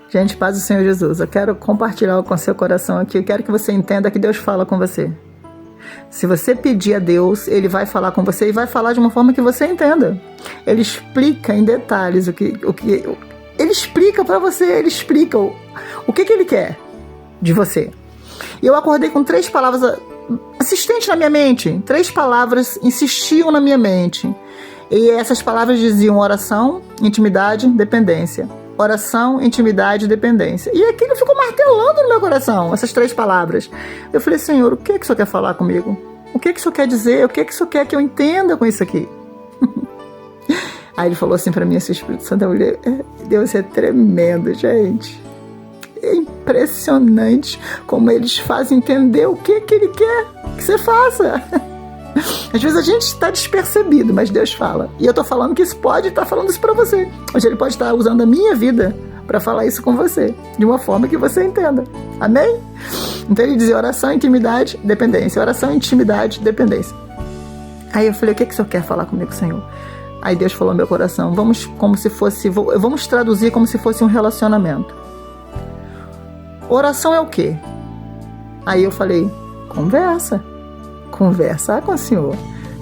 Gente, paz do Senhor Jesus, eu quero compartilhar com o seu coração aqui, eu quero que você entenda que Deus fala com você. Se você pedir a Deus, Ele vai falar com você e vai falar de uma forma que você entenda. Ele explica em detalhes Ele explica para você, Ele explica o que Ele quer de você. E eu acordei com 3 palavras assistentes na minha mente, 3 palavras insistiam na minha mente. E essas palavras diziam oração, intimidade, dependência. Oração, intimidade e dependência. E aquilo ficou martelando no meu coração, essas 3 palavras. Eu falei, Senhor, o que o Senhor quer falar comigo? O que o Senhor quer dizer? O que o Senhor quer que eu entenda com isso aqui? Aí Ele falou assim para mim, esse Espírito Santo, Deus é tremendo, gente. É impressionante como eles fazem entender o que Ele quer que você faça. Às vezes a gente está despercebido, mas Deus fala. E eu estou falando que isso pode estar falando isso para você. Hoje Ele pode estar usando a minha vida para falar isso com você, de uma forma que você entenda. Amém? Então Ele dizia oração, intimidade, dependência. Oração, intimidade, dependência. Aí eu falei, o que o Senhor quer falar comigo, Senhor? Aí Deus falou no meu coração, vamos traduzir como se fosse um relacionamento. Oração é o quê? Aí eu falei, conversar com o Senhor.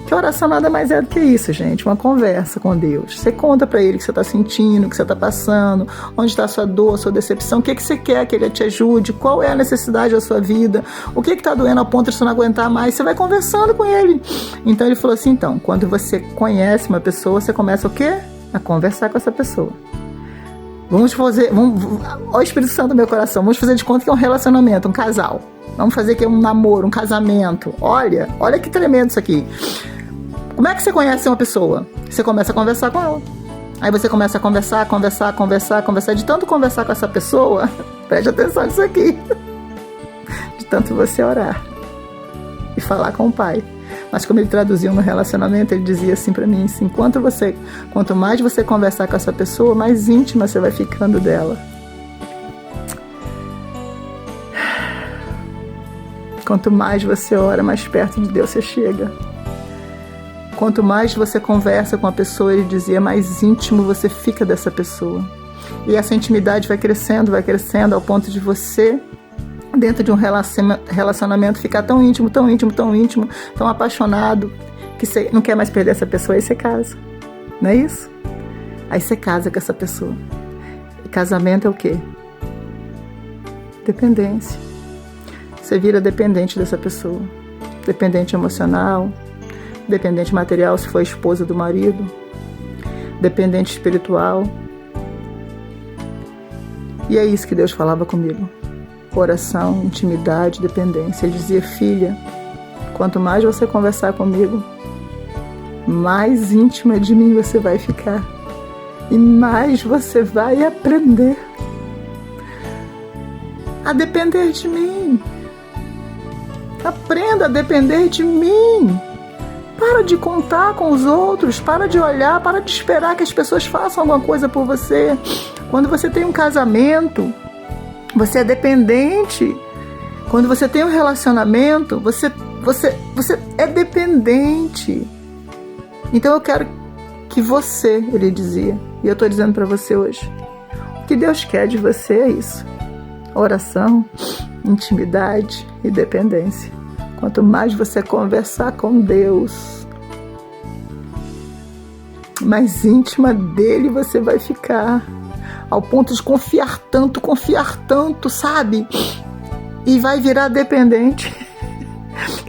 Que oração nada mais é do que isso, gente, uma conversa com Deus. Você conta para Ele o que você está sentindo, o que você está passando, onde está a sua dor, a sua decepção, o que você quer que Ele te ajude, qual é a necessidade da sua vida, o que está doendo ao ponto de você não aguentar mais, você vai conversando com Ele. Então Ele falou assim, quando você conhece uma pessoa, você começa o quê? A conversar com essa pessoa. Olha o Espírito Santo do meu coração, vamos fazer de conta que é um relacionamento, um casal. Vamos fazer que é um namoro, um casamento. Olha que tremendo isso aqui. Como é que você conhece uma pessoa? Você começa a conversar com ela. Aí você começa a conversar. De tanto conversar com essa pessoa, preste atenção nisso aqui. De tanto você orar e falar com o Pai. Mas como Ele traduziu no relacionamento, Ele dizia assim pra mim, assim, quanto mais você conversar com essa pessoa, mais íntima você vai ficando dela. Quanto mais você ora, mais perto de Deus você chega. Quanto mais você conversa com a pessoa, Ele dizia, mais íntimo você fica dessa pessoa. E essa intimidade vai crescendo ao ponto de você, dentro de um relacionamento, ficar tão íntimo, tão apaixonado, que você não quer mais perder essa pessoa, aí você casa. Não é isso? Aí você casa com essa pessoa. E casamento é o quê? Dependência. Você vira dependente dessa pessoa. Dependente emocional, dependente material, se for esposa do marido, dependente espiritual. E é isso que Deus falava comigo. Oração, intimidade, dependência. Ele dizia, filha, quanto mais você conversar comigo, mais íntima de mim você vai ficar. E mais você vai aprender a depender de mim. Aprenda a depender de mim. Para de contar com os outros, para de olhar, para de esperar que as pessoas façam alguma coisa por você. Quando você tem um casamento, você é dependente. Quando você tem um relacionamento, você é dependente. Então eu quero que você, Ele dizia, e eu estou dizendo para você hoje, o que Deus quer de você é isso. Oração, intimidade e dependência. Quanto mais você conversar com Deus, mais íntima dele você vai ficar, ao ponto de confiar tanto, sabe? E vai virar dependente.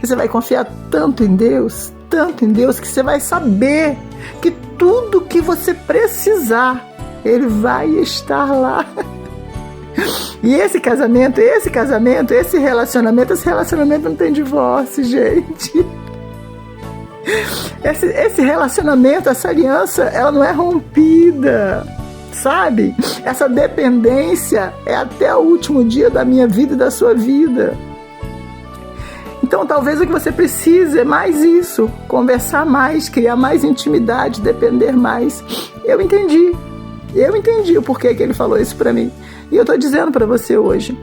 Você vai confiar tanto em Deus, que você vai saber que tudo que você precisar, Ele vai estar lá. E esse relacionamento não tem divórcio, gente. Esse relacionamento, essa aliança, ela não é rompida, sabe? Essa dependência é até o último dia da minha vida e da sua vida. Então talvez o que você precise é mais isso, conversar mais, criar mais intimidade, depender mais. Eu entendi o porquê que Ele falou isso pra mim. E eu tô dizendo pra você hoje,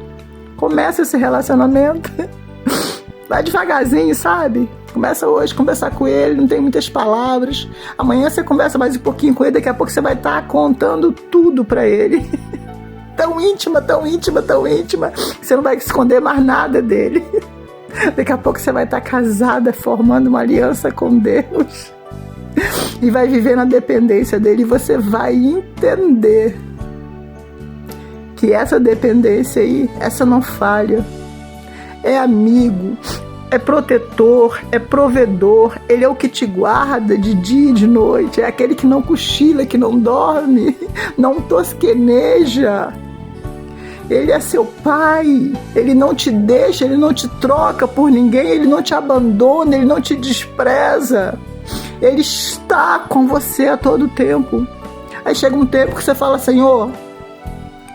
começa esse relacionamento, vai devagarzinho, sabe? Começa hoje, conversar com Ele, não tem muitas palavras. Amanhã você conversa mais um pouquinho com Ele, daqui a pouco você vai estar contando tudo pra Ele. tão íntima, tão íntima, tão íntima, que você não vai esconder mais nada dele. Daqui a pouco você vai estar casada, formando uma aliança com Deus, e vai viver na dependência dele, e você vai entender que essa dependência aí, essa não falha. É amigo, é protetor, é provedor, ele é o que te guarda de dia e de noite, é aquele que não cochila, que não dorme, não tosqueneja. Ele é seu pai, ele não te deixa, ele não te troca por ninguém, ele não te abandona, ele não te despreza. Ele está com você a todo tempo. Aí chega um tempo que você fala, Senhor,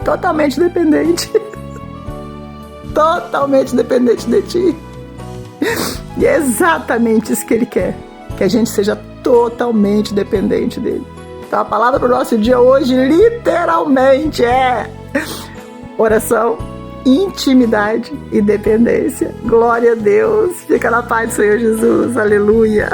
totalmente dependente, totalmente dependente de ti. E é exatamente isso que ele quer, que a gente seja totalmente dependente dele. Então a palavra para o nosso dia hoje literalmente é oração, intimidade e dependência. Glória a Deus. Fica na paz do Senhor Jesus. Aleluia.